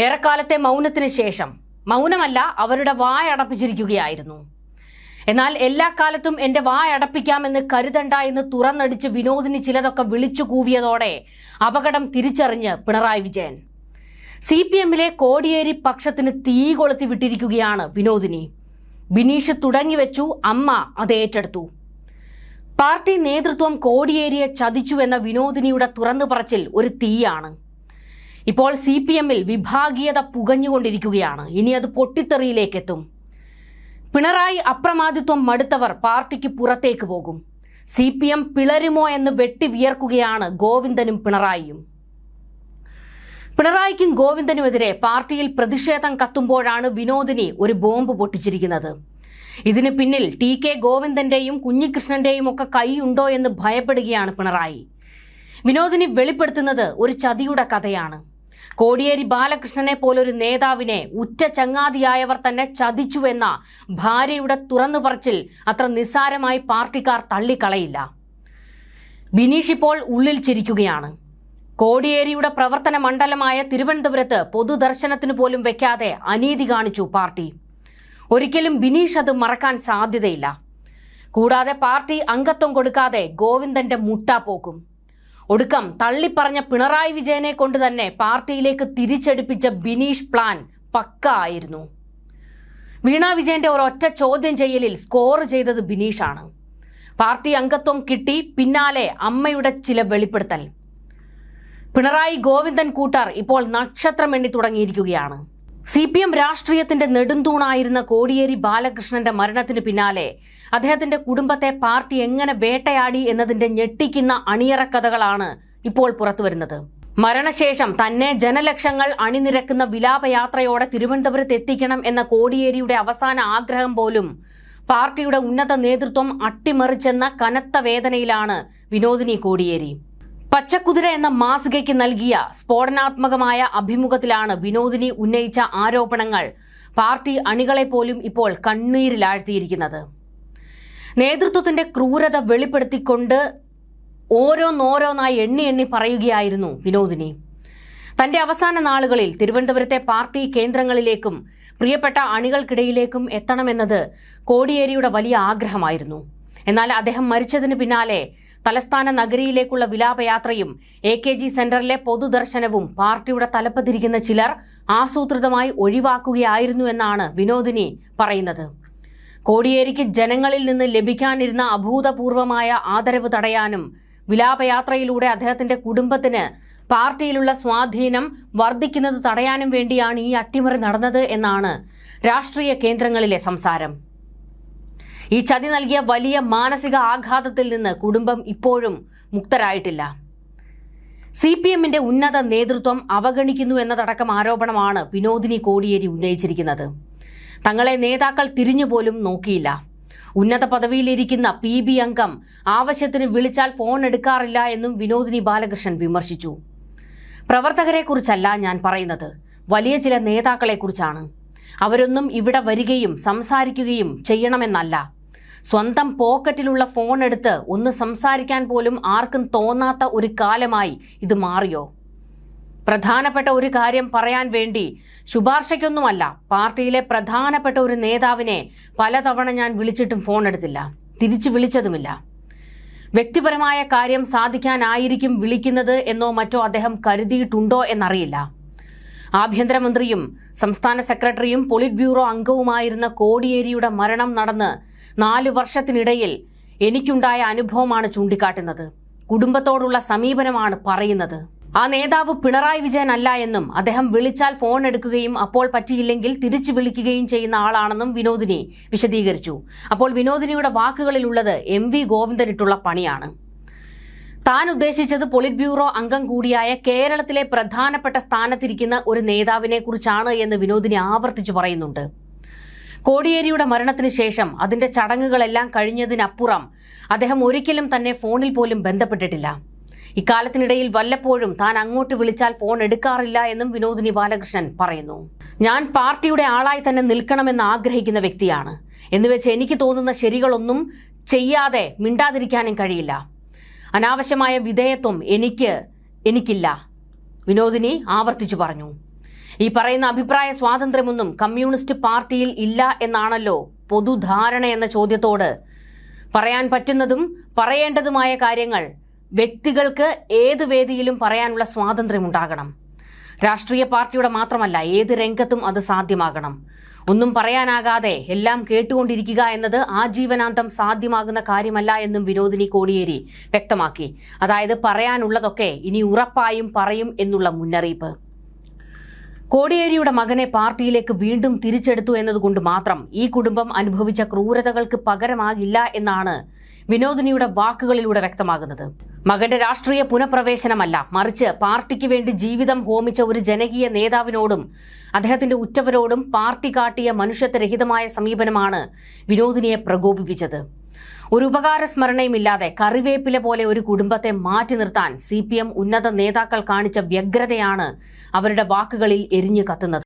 ഏറെക്കാലത്തെ മൗനത്തിന് ശേഷം മൗനമല്ല, അവരുടെ വായടപ്പിച്ചിരിക്കുകയായിരുന്നു. എന്നാൽ എല്ലാ കാലത്തും എന്റെ വായടപ്പിക്കാമെന്ന് കരുതണ്ട എന്ന് തുറന്നടിച്ച് വിനോദിനി ചിലതൊക്കെ വിളിച്ചു കൂവിയതോടെ അപകടം തിരിച്ചറിഞ്ഞ് പിണറായി വിജയൻ. CPM-ലെ കോടിയേരി പക്ഷത്തിന് തീ കൊളുത്തി വിട്ടിരിക്കുകയാണ് വിനോദിനി. ബിനീഷ് തുടങ്ങിവെച്ചു, അമ്മ അത് ഏറ്റെടുത്തു. പാർട്ടി നേതൃത്വം കോടിയേരിയെ ചതിച്ചുവെന്ന വിനോദിനിയുടെ തുറന്നു പറച്ചിൽ ഒരു തീയാണ്. ഇപ്പോൾ CPM-ൽ വിഭാഗീയത പുകഞ്ഞുകൊണ്ടിരിക്കുകയാണ്. ഇനി അത് പൊട്ടിത്തെറിയിലേക്കെത്തും. പിണറായി അപ്രമാദിത്വം മടുത്തവർ പാർട്ടിക്ക് പുറത്തേക്ക് പോകും. CPM പിളരുമോ എന്ന് വെട്ടി വിയർക്കുകയാണ് ഗോവിന്ദനും പിണറായിയും. പിണറായിക്കും ഗോവിന്ദനുമെതിരെ പാർട്ടിയിൽ പ്രതിഷേധം കത്തുമ്പോഴാണ് വിനോദിനി ഒരു ബോംബ് പൊട്ടിച്ചിരിക്കുന്നത്. ഇതിന് പിന്നിൽ TK ഗോവിന്ദന്റെയും കുഞ്ഞികൃഷ്ണന്റെയും ഒക്കെ കൈയുണ്ടോ എന്ന് ഭയപ്പെടുകയാണ് പിണറായി. വിനോദിനി വെളിപ്പെടുത്തുന്നത് ഒരു ചതിയുടെ കഥയാണ്. കോടിയേരി ബാലകൃഷ്ണനെ പോലൊരു നേതാവിനെ ഉറ്റ ചങ്ങാതിയായവർ തന്നെ ചതിച്ചുവെന്ന ഭാര്യയുടെ തുറന്നു പറച്ചിൽ അത്ര നിസ്സാരമായി പാർട്ടിക്കാർ തള്ളിക്കളയില്ല. ബിനീഷ് ഇപ്പോൾ ഉള്ളിൽ ചിരിക്കുകയാണ്. കോടിയേരിയുടെ പ്രവർത്തന മണ്ഡലമായ തിരുവനന്തപുരത്ത് പൊതുദർശനത്തിന് പോലും വെക്കാതെ അനീതി കാണിച്ചു പാർട്ടി. ഒരിക്കലും ബിനീഷ് അത് മറക്കാൻ സാധ്യതയില്ല. കൂടാതെ പാർട്ടി അംഗത്വം കൊടുക്കാതെ ഗോവിന്ദന്റെ മുട്ട പോക്കും. ഒടുക്കം തള്ളിപ്പറഞ്ഞ പിണറായി വിജയനെ കൊണ്ട് തന്നെ പാർട്ടിയിലേക്ക് തിരിച്ചെടുപ്പിച്ച ബിനീഷ് പ്ലാൻ പക്ക ആയിരുന്നു. വീണ വിജയന്റെ ഒരൊറ്റ ചോദ്യം ചെയ്യലിൽ സ്കോർ ചെയ്തത് ബിനീഷാണ്. പാർട്ടി അംഗത്വം കിട്ടി, പിന്നാലെ അമ്മയുടെ ചില വെളിപ്പെടുത്തൽ. പിണറായി ഗോവിന്ദൻ കൂട്ടാർ ഇപ്പോൾ നക്ഷത്രം എണ്ണി തുടങ്ങിയിരിക്കുകയാണ്. CPM രാഷ്ട്രീയത്തിന്റെ നെടുന്തൂണായിരുന്ന കോടിയേരി ബാലകൃഷ്ണന്റെ മരണത്തിന് പിന്നാലെ അദ്ദേഹത്തിന്റെ കുടുംബത്തെ പാർട്ടി എങ്ങനെ വേട്ടയാടി എന്നതിന്റെ ഞെട്ടിക്കുന്ന അണിയറക്കഥകളാണ് ഇപ്പോൾ പുറത്തുവരുന്നത്. മരണശേഷം തന്നെ ജനലക്ഷങ്ങൾ അണിനിരക്കുന്ന വിലാപയാത്രയോടെ തിരുവനന്തപുരത്ത് എത്തിക്കണം എന്ന കോടിയേരിയുടെ അവസാന ആഗ്രഹം പോലും പാർട്ടിയുടെ ഉന്നത നേതൃത്വം അട്ടിമറിച്ചെന്ന കനത്ത വേദനയിലാണ് വിനോദിനി കോടിയേരി. പച്ചക്കുതിര എന്ന മാസികയ്ക്ക് നൽകിയ സ്ഫോടനാത്മകമായ അഭിമുഖത്തിലാണ് വിനോദിനി ഉന്നയിച്ച ആരോപണങ്ങൾ പാർട്ടി അണികളെ പോലും ഇപ്പോൾ കണ്ണീരിലാഴ്ത്തിയിരിക്കുന്നത്. നേതൃത്വത്തിന്റെ ക്രൂരത വെളിപ്പെടുത്തിക്കൊണ്ട് ഓരോന്നോരോന്നായി എണ്ണി പറയുകയായിരുന്നു വിനോദിനി. തന്റെ അവസാന നാളുകളിൽ തിരുവനന്തപുരത്തെ പാർട്ടി കേന്ദ്രങ്ങളിലേക്കും പ്രിയപ്പെട്ട അണികൾക്കിടയിലേക്കും എത്തണമെന്നത് കോടിയേരിയുടെ വലിയ ആഗ്രഹമായിരുന്നു. എന്നാൽ അദ്ദേഹം മരിച്ചതിന് പിന്നാലെ തലസ്ഥാന നഗരിയിലേക്കുള്ള വിലാപയാത്രയും AKG സെന്ററിലെ പൊതുദർശനവും പാർട്ടിയുടെ തലപ്പത്തിരിക്കുന്ന ചിലർ ആസൂത്രിതമായി ഒഴിവാക്കുകയായിരുന്നു എന്നാണ് വിനോദിനി പറയുന്നത്. കോടിയേരിക്ക് ജനങ്ങളിൽ നിന്ന് ലഭിക്കാനിരുന്ന അഭൂതപൂർവമായ ആദരവ് തടയാനും വിലാപയാത്രയിലൂടെ അദ്ദേഹത്തിന്റെ കുടുംബത്തിന് പാർട്ടിയിലുള്ള സ്വാധീനം വർദ്ധിക്കുന്നത് തടയാനും വേണ്ടിയാണ് ഈ അട്ടിമറി നടന്നത് എന്നാണ് രാഷ്ട്രീയ കേന്ദ്രങ്ങളിലെ സംസാരം. ഈ ചതി നൽകിയ വലിയ മാനസിക ആഘാതത്തിൽ നിന്ന് കുടുംബം ഇപ്പോഴും മുക്തരായിട്ടില്ല. CPM-ന്റെ ഉന്നത നേതൃത്വം അവഗണിക്കുന്നു എന്നതടക്കം ആരോപണമാണ് വിനോദിനി കോടിയേരി ഉന്നയിച്ചിരിക്കുന്നത്. തങ്ങളെ നേതാക്കൾ തിരിഞ്ഞുപോലും നോക്കിയില്ല. ഉന്നത പദവിയിലിരിക്കുന്ന PB അംഗം ആവശ്യത്തിന് വിളിച്ചാൽ ഫോൺ എടുക്കാറില്ല എന്നും വിനോദിനി ബാലകൃഷ്ണൻ വിമർശിച്ചു. പ്രവർത്തകരെക്കുറിച്ചല്ല ഞാൻ പറയുന്നത്, വലിയ ചില നേതാക്കളെക്കുറിച്ചാണ്. അവരൊന്നും ഇവിടെ വരികയും സംസാരിക്കുകയും ചെയ്യണമെന്നല്ല. സ്വന്തം പോക്കറ്റിലുള്ള ഫോൺ എടുത്ത് ഒന്ന് സംസാരിക്കാൻ പോലും ആർക്കും തോന്നാത്ത ഒരു കാലമായി ഇത് മാറിയോ? പ്രധാനപ്പെട്ട ഒരു കാര്യം പറയാൻ വേണ്ടി ശുപാർശയ്ക്കൊന്നുമല്ല, പാർട്ടിയിലെ പ്രധാനപ്പെട്ട ഒരു നേതാവിനെ പലതവണ ഞാൻ വിളിച്ചിട്ടും ഫോൺ എടുത്തില്ല, തിരിച്ചു വിളിച്ചതുമില്ല. വ്യക്തിപരമായ കാര്യം സാധിക്കാനായിരിക്കും വിളിക്കുന്നത് എന്നോ മറ്റോ അദ്ദേഹം കരുതിയിട്ടുണ്ടോ എന്നറിയില്ല. ആഭ്യന്തരമന്ത്രിയും സംസ്ഥാന സെക്രട്ടറിയും പോളിറ്റ് ബ്യൂറോ അംഗവുമായിരുന്ന കോടിയേരിയുടെ മരണം നടന്ന് 4 വർഷത്തിനിടയിൽ എനിക്കുണ്ടായ അനുഭവമാണ് ചൂണ്ടിക്കാട്ടുന്നത്. കുടുംബത്തോടുള്ള സമീപനമാണ് പറയുന്നത്. ആ നേതാവ് പിണറായി വിജയൻ അല്ല എന്നും അദ്ദേഹം വിളിച്ചാൽ ഫോൺ എടുക്കുകയും അപ്പോൾ പറ്റിയില്ലെങ്കിൽ തിരിച്ചു വിളിക്കുകയും ചെയ്യുന്ന ആളാണെന്നും വിനോദിനി വിശദീകരിച്ചു. അപ്പോൾ വിനോദിനിയുടെ വാക്കുകളിലുള്ളത് MV ഗോവിന്ദനിട്ടുള്ള പണിയാണ്. താൻ ഉദ്ദേശിച്ചത് പോളിറ്റ് ബ്യൂറോ അംഗം കൂടിയായ കേരളത്തിലെ പ്രധാനപ്പെട്ട സ്ഥാനത്തിരിക്കുന്ന ഒരു നേതാവിനെ കുറിച്ചാണ് എന്ന് വിനോദിനി ആവർത്തിച്ചു പറയുന്നുണ്ട്. കോടിയേരിയുടെ മരണത്തിന് ശേഷം അതിന്റെ ചടങ്ങുകളെല്ലാം കഴിഞ്ഞതിനപ്പുറം അദ്ദേഹം ഒരിക്കലും തന്നെ ഫോണിൽ പോലും ബന്ധപ്പെട്ടിട്ടില്ല. ഇക്കാലത്തിനിടയിൽ വല്ലപ്പോഴും താൻ അങ്ങോട്ട് വിളിച്ചാൽ ഫോൺ എടുക്കാറില്ല എന്നും വിനോദിനി ബാലകൃഷ്ണൻ പറയുന്നു. ഞാൻ പാർട്ടിയുടെ ആളായി തന്നെ നിൽക്കണമെന്ന് ആഗ്രഹിക്കുന്ന വ്യക്തിയാണ് എന്നുവെച്ച് എനിക്ക് തോന്നുന്ന ശരികളൊന്നും ചെയ്യാതെ മിണ്ടാതിരിക്കാനും കഴിയില്ല. അനാവശ്യമായ വിധേയത്വം എനിക്കില്ല, വിനോദിനി ആവർത്തിച്ചു പറഞ്ഞു. ഈ പറയുന്ന അഭിപ്രായ സ്വാതന്ത്ര്യമൊന്നും കമ്മ്യൂണിസ്റ്റ് പാർട്ടിയിൽ ഇല്ല എന്നാണല്ലോ പൊതുധാരണ എന്ന ചോദ്യത്തോട് പറയാൻ പറ്റുന്നതും പറയേണ്ടതുമായ കാര്യങ്ങൾ വ്യക്തികൾക്ക് ഏത് വേദിയിലും പറയാനുള്ള സ്വാതന്ത്ര്യമുണ്ടാകണം. രാഷ്ട്രീയ പാർട്ടിയുടെ മാത്രമല്ല, ഏത് രംഗത്തും അത് സാധ്യമാകണം. ഒന്നും പറയാനാകാതെ എല്ലാം കേട്ടുകൊണ്ടിരിക്കുക എന്നത് ആജീവനാന്തം സാധ്യമാകുന്ന കാര്യമല്ല എന്നും വിനോദിനി കോടിയേരി വ്യക്തമാക്കി. അതായത് പറയാനുള്ളതൊക്കെ ഇനി ഉറപ്പായും പറയും എന്നുള്ള മുന്നറിയിപ്പ്. കോടിയേരിയുടെ മകനെ പാർട്ടിയിലേക്ക് വീണ്ടും തിരിച്ചെടുത്തു എന്നതുകൊണ്ട് മാത്രം ഈ കുടുംബം അനുഭവിച്ച ക്രൂരതകൾക്ക് പകരമാകില്ല എന്നാണ് വിനോദിനിയുടെ വാക്കുകളിലൂടെ വ്യക്തമാകുന്നത്. മകന്റെ രാഷ്ട്രീയ പുനഃപ്രവേശനമല്ല, മറിച്ച് പാർട്ടിക്ക് വേണ്ടി ജീവിതം ഹോമിച്ച ഒരു ജനകീയ നേതാവിനോടും അദ്ദേഹത്തിന്റെ ഉറ്റവരോടും പാർട്ടി കാട്ടിയ മനുഷ്യത്വരഹിതമായ സമീപനമാണ് വിനോദിനിയെ പ്രകോപിപ്പിച്ചത്. ഒരു ഉപകാര സ്മരണയുമില്ലാതെ കറിവേപ്പില പോലെ ഒരു കുടുംബത്തെ മാറ്റി നിർത്താൻ CPM ഉന്നത നേതാക്കൾ കാണിച്ച വ്യഗ്രതയാണ് അവരുടെ വാക്കുകളിൽ എരിഞ്ഞു കത്തുന്നത്.